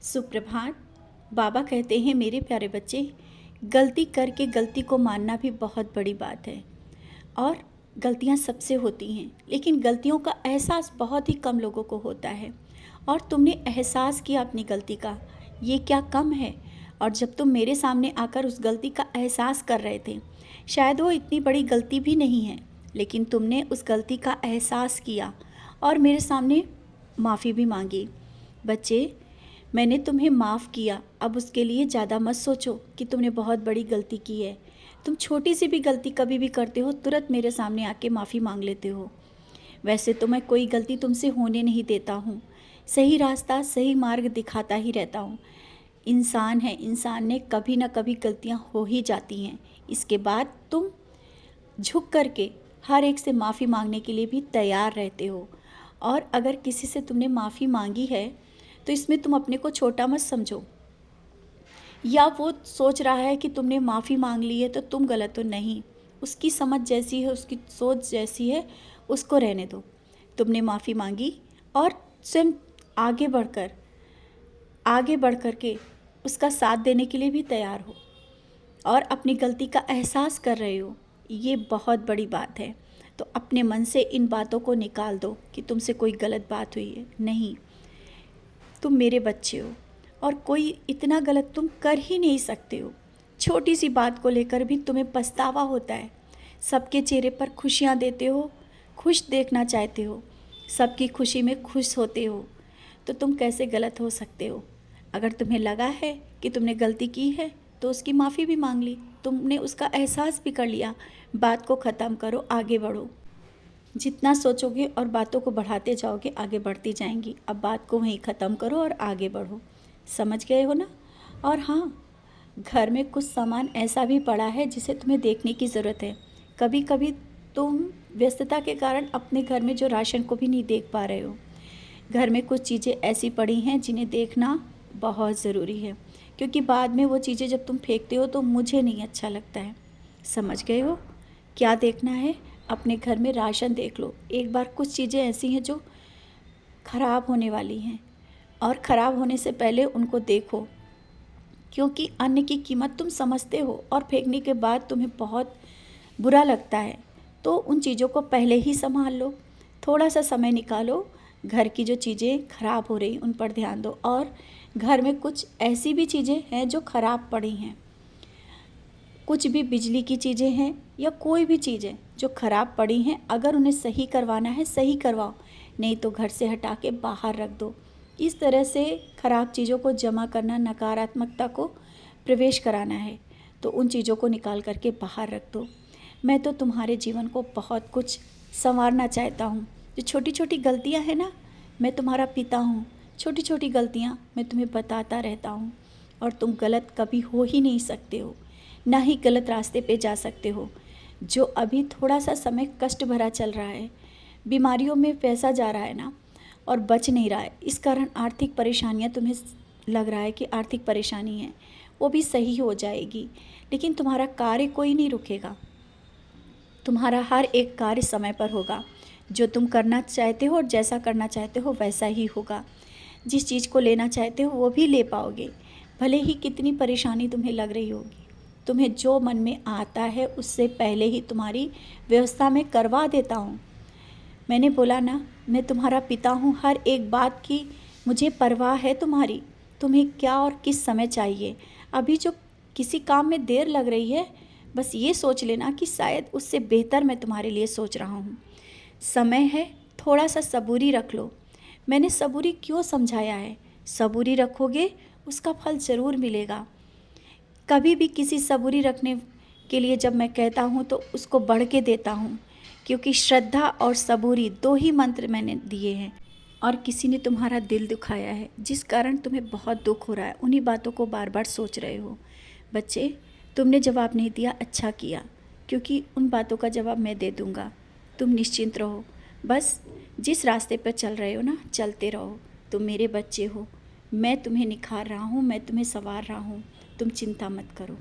सुप्रभात। बाबा कहते हैं मेरे प्यारे बच्चे, गलती करके गलती को मानना भी बहुत बड़ी बात है। और गलतियां सबसे होती हैं, लेकिन गलतियों का एहसास बहुत ही कम लोगों को होता है। और तुमने एहसास किया अपनी गलती का, ये क्या कम है। और जब तुम मेरे सामने आकर उस गलती का एहसास कर रहे थे, शायद वो इतनी बड़ी गलती भी नहीं है, लेकिन तुमने उस गलती का एहसास किया और मेरे सामने माफ़ी भी मांगी। बच्चे, मैंने तुम्हें माफ़ किया, अब उसके लिए ज़्यादा मत सोचो कि तुमने बहुत बड़ी गलती की है। तुम छोटी सी भी गलती कभी भी करते हो, तुरंत मेरे सामने आके माफ़ी मांग लेते हो। वैसे तो मैं कोई गलती तुमसे होने नहीं देता हूँ, सही रास्ता सही मार्ग दिखाता ही रहता हूँ। इंसान है, इंसान ने कभी ना कभी गलतियाँ हो ही जाती हैं। इसके बाद तुम झुक करके हर एक से माफ़ी मांगने के लिए भी तैयार रहते हो। और अगर किसी से तुमने माफ़ी मांगी है तो इसमें तुम अपने को छोटा मत समझो, या वो सोच रहा है कि तुमने माफ़ी मांग ली है तो तुम गलत हो। नहीं, उसकी समझ जैसी है, उसकी सोच जैसी है, उसको रहने दो। तुमने माफ़ी मांगी और स्वयं आगे बढ़ कर के उसका साथ देने के लिए भी तैयार हो और अपनी गलती का एहसास कर रहे हो, ये बहुत बड़ी बात है। तो अपने मन से इन बातों को निकाल दो कि तुमसे कोई गलत बात हुई है। नहीं, तुम मेरे बच्चे हो और कोई इतना गलत तुम कर ही नहीं सकते हो। छोटी सी बात को लेकर भी तुम्हें पछतावा होता है। सबके चेहरे पर खुशियाँ देते हो, खुश देखना चाहते हो, सबकी खुशी में खुश होते हो, तो तुम कैसे गलत हो सकते हो। अगर तुम्हें लगा है कि तुमने गलती की है तो उसकी माफ़ी भी मांग ली, तुमने उसका एहसास भी कर लिया। बात को ख़त्म करो, आगे बढ़ो। जितना सोचोगे और बातों को बढ़ाते जाओगे, आगे बढ़ती जाएंगी। अब बात को वहीं ख़त्म करो और आगे बढ़ो। समझ गए हो ना। और हाँ, घर में कुछ सामान ऐसा भी पड़ा है जिसे तुम्हें देखने की ज़रूरत है। कभी कभी तुम व्यस्तता के कारण अपने घर में जो राशन को भी नहीं देख पा रहे हो। घर में कुछ चीज़ें ऐसी पड़ी हैं जिन्हें देखना बहुत ज़रूरी है, क्योंकि बाद में वो चीज़ें जब तुम फेंकते हो तो मुझे नहीं अच्छा लगता है। समझ गए हो क्या देखना है। अपने घर में राशन देख लो एक बार। कुछ चीज़ें ऐसी हैं जो ख़राब होने वाली हैं, और ख़राब होने से पहले उनको देखो, क्योंकि अन्न की कीमत तुम समझते हो और फेंकने के बाद तुम्हें बहुत बुरा लगता है। तो उन चीज़ों को पहले ही संभाल लो। थोड़ा सा समय निकालो, घर की जो चीज़ें ख़राब हो रही उन पर ध्यान दो। और घर में कुछ ऐसी भी चीज़ें हैं जो ख़राब पड़ी हैं, कुछ भी बिजली की चीज़ें हैं या कोई भी चीज़ें जो ख़राब पड़ी हैं, अगर उन्हें सही करवाना है सही करवाओ, नहीं तो घर से हटा के बाहर रख दो। इस तरह से ख़राब चीज़ों को जमा करना, नकारात्मकता को प्रवेश कराना है, तो उन चीज़ों को निकाल करके बाहर रख दो। मैं तो तुम्हारे जीवन को बहुत कुछ संवारना चाहता हूँ। जो छोटी छोटी गलतियाँ हैं ना, मैं तुम्हारा पिता हूँ। छोटी छोटी गलतियाँ मैं तुम्हें बताता रहता हूँ, और तुम गलत कभी हो ही नहीं सकते हो, ना ही गलत रास्ते पे जा सकते हो। जो अभी थोड़ा सा समय कष्ट भरा चल रहा है, बीमारियों में पैसा जा रहा है ना, और बच नहीं रहा है, इस कारण आर्थिक परेशानियां तुम्हें लग रहा है कि आर्थिक परेशानी है, वो भी सही हो जाएगी। लेकिन तुम्हारा कार्य कोई नहीं रुकेगा। तुम्हारा हर एक कार्य समय पर होगा। जो तुम करना चाहते हो और जैसा करना चाहते हो वैसा ही होगा। जिस चीज़ को लेना चाहते हो वो भी ले पाओगे, भले ही कितनी परेशानी तुम्हें लग रही होगी। तुम्हें जो मन में आता है उससे पहले ही तुम्हारी व्यवस्था में करवा देता हूँ। मैंने बोला ना, मैं तुम्हारा पिता हूँ। हर एक बात की मुझे परवाह है तुम्हारी। तुम्हें क्या और किस समय चाहिए। अभी जो किसी काम में देर लग रही है, बस ये सोच लेना कि शायद उससे बेहतर मैं तुम्हारे लिए सोच रहा हूँ। समय है, थोड़ा सा सबूरी रख लो। मैंने सबूरी क्यों समझाया है, सबूरी रखोगे उसका फल ज़रूर मिलेगा। कभी भी किसी सबूरी रखने के लिए जब मैं कहता हूँ तो उसको बढ़ के देता हूँ, क्योंकि श्रद्धा और सबूरी दो ही मंत्र मैंने दिए हैं। और किसी ने तुम्हारा दिल दुखाया है, जिस कारण तुम्हें बहुत दुख हो रहा है, उन्हीं बातों को बार बार सोच रहे हो। बच्चे, तुमने जवाब नहीं दिया, अच्छा किया, क्योंकि उन बातों का जवाब मैं दे दूँगा। तुम निश्चिंत रहो, बस जिस रास्ते पर चल रहे हो ना, चलते रहो। तुम मेरे बच्चे हो, मैं तुम्हें निखार रहा हूँ, मैं तुम्हें संवार रहा हूँ। तुम चिंता मत करो।